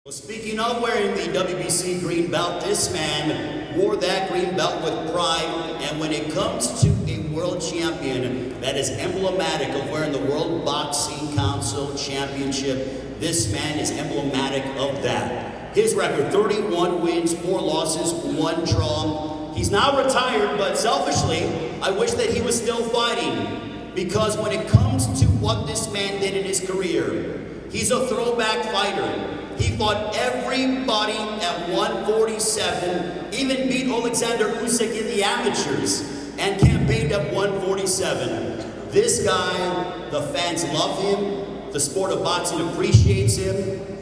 Well, speaking of wearing the WBC green belt, this man wore that green belt with pride, and when it comes to a world champion that is emblematic of wearing the World Boxing Council Championship, this man is emblematic of that. His record, 31 wins, 4 losses, 1 draw. He's now retired, but selfishly, I wish that he was still fighting, because when it comes to what this man did in his career, he's a throwback fighter. He fought everybody at 147, even beat Alexander Usyk in the amateurs, and campaigned at 147. This guy, the fans love him, the sport of boxing appreciates him,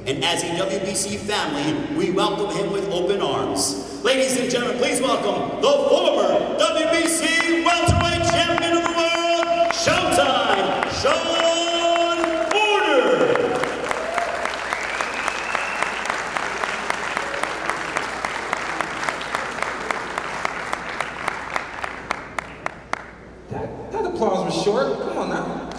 and as a WBC family, we welcome him with open arms. Ladies and gentlemen, please welcome the former WBC welterweight champion of the world, Showtime, Shawn Porter. That applause was short. Come on now.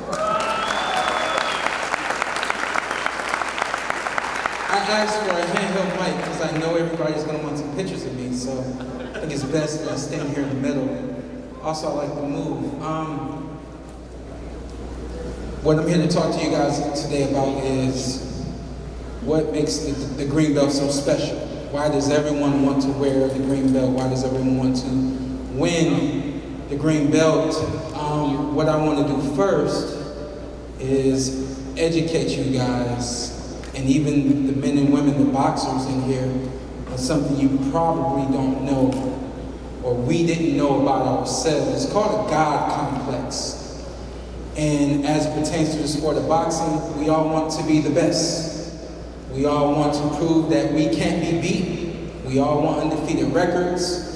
I asked for a handheld mic because I know everybody's going to want some pictures of me, so I think it's best that I stand here in the middle. Also, I like to move. What I'm here to talk to you guys today about is what makes the green belt so special. Why does everyone want to wear the green belt? Why does everyone want to win the green belt? What I want to do first is educate you guys, and even the men and women, the boxers in here, on something you probably don't know, or we didn't know about ourselves. It's called a God complex. And as it pertains to the sport of boxing, we all want to be the best. We all want to prove that we can't be beat. We all want undefeated records.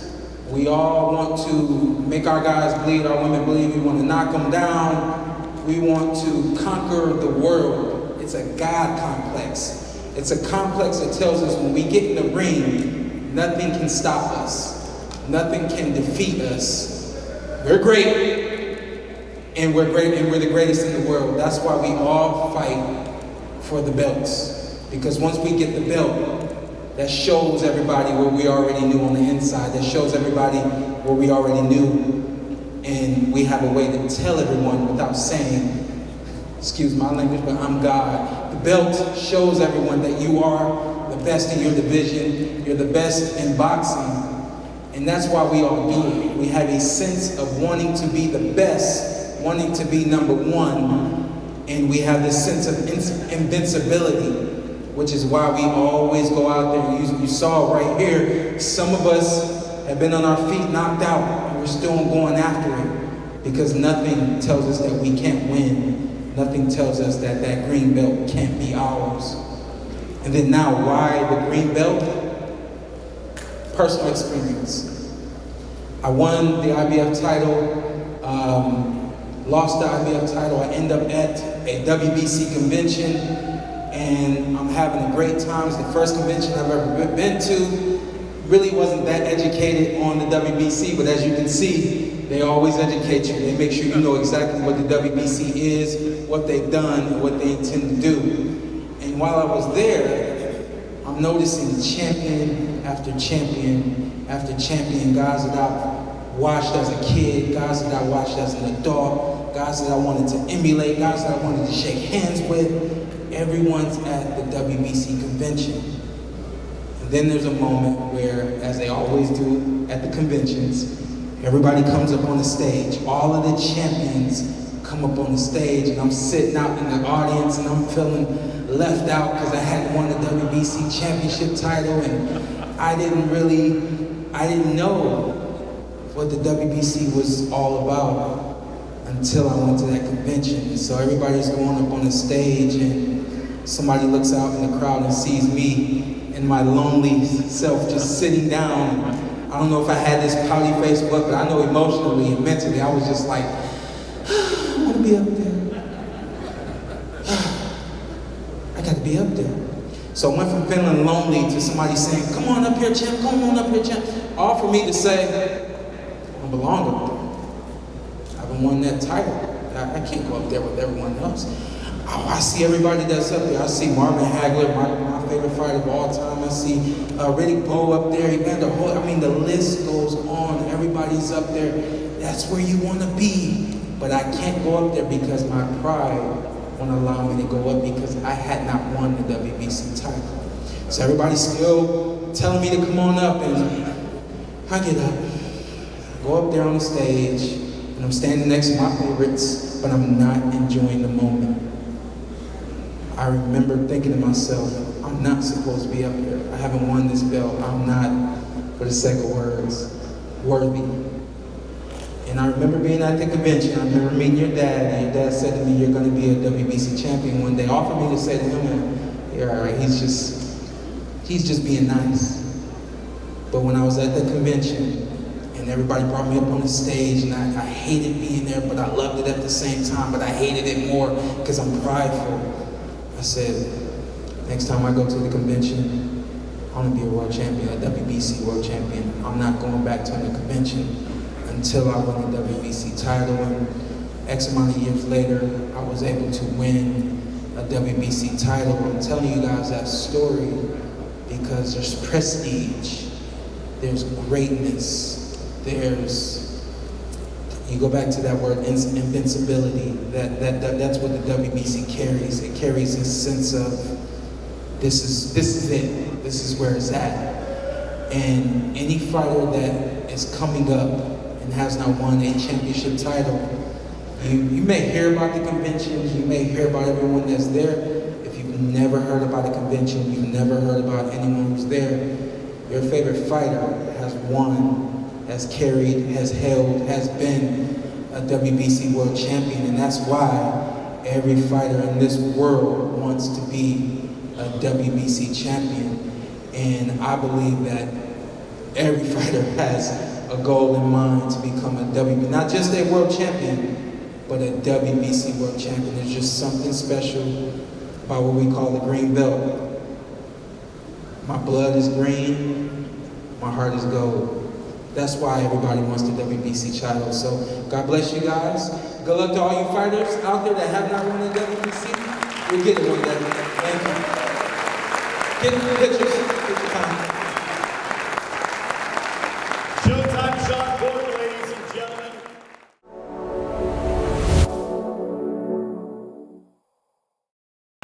We all want to make our guys bleed, our women bleed. We want to knock them down. We want to conquer the world. It's a God complex. It's a complex that tells us when we get in the ring, nothing can stop us. Nothing can defeat us. We're great, and we're great, and we're the greatest in the world. That's why we all fight for the belts. Because once we get the belt, that shows everybody what we already knew on the inside. That shows everybody what we already knew. And we have a way to tell everyone without saying, excuse my language, but I'm God. The belt shows everyone that you are the best in your division. You're the best in boxing. And that's why we all do it. We have a sense of wanting to be the best, wanting to be number one. And we have this sense of invincibility, which is why we always go out there. You saw right here, some of us have been on our feet knocked out, and we're still going after it, because nothing tells us that we can't win. Nothing tells us that that green belt can't be ours. And then now, why the green belt? Personal experience. I won the IBF title, lost the IBF title. I end up at a WBC convention, and I'm having a great time. It's the first convention I've ever been to. Really wasn't that educated on the WBC, but as you can see, they always educate you. They make sure you know exactly what the WBC is, what they've done, and what they intend to do. And while I was there, I'm noticing champion after champion after champion, guys that I watched as a kid, guys that I watched as an adult, guys that I wanted to emulate, guys that I wanted to shake hands with. Everyone's at the WBC convention. And then there's a moment where, as they always do at the conventions, everybody comes up on the stage. All of the champions come up on the stage, and I'm sitting out in the audience, and I'm feeling left out because I hadn't won the WBC championship title, and I didn't know what the WBC was all about until I went to that convention. And so everybody's going up on the stage, and somebody looks out in the crowd and sees me and my lonely self just sitting down. I don't know if I had this pouty face or what, but I know emotionally and mentally I was just like, I want to be up there. I got to be up there. So I went from feeling lonely to somebody saying, come on up here, champ, come on up here, champ. All for me to say, I belong up there. I haven't won that title. I can't go up there with everyone else. Oh, I see everybody that's up there. I see Marvin Hagler, my favorite fighter of all time. I see Riddick Bowe up there, Evander Holyfield. I mean, the list goes on. Everybody's up there. That's where you want to be. But I can't go up there because my pride won't allow me to go up because I had not won the WBC title. So everybody's still telling me to come on up, and I get up, go up there on the stage, and I'm standing next to my favorites, but I'm not enjoying the moment. I remember thinking to myself, I'm not supposed to be up here. I haven't won this belt. I'm not, for the sake of words, worthy. And I remember being at the convention. I remember meeting your dad, and your dad said to me, you're going to be a WBC champion one day. Offered me to say to him, yeah, all right, he's just being nice. But when I was at the convention, and everybody brought me up on the stage, and I hated being there, but I loved it at the same time, but I hated it more because I'm prideful. I said, next time I go to the convention, I want to be a world champion, a WBC world champion. I'm not going back to the convention until I win the WBC title. And X amount of years later, I was able to win a WBC title. I'm telling you guys that story because there's prestige, there's greatness, you go back to that word, invincibility. That's what the WBC carries. It carries this sense of, this is it. This is where it's at. And any fighter that is coming up and has not won a championship title, you may hear about the conventions, you may hear about everyone that's there. If you've never heard about a convention, you've never heard about anyone who's there, your favorite fighter has won, has carried, has held, has been a WBC world champion, and that's why every fighter in this world wants to be a WBC champion. And I believe that every fighter has a goal in mind to become a WBC, not just a world champion, but a WBC world champion. There's just something special about what we call the green belt. My blood is green, my heart is gold. That's why everybody wants the WBC title. So God bless you guys. Good luck to all you fighters out there that have not won the WBC. We'll get it one day. Thank you. Get pictures. Take your time.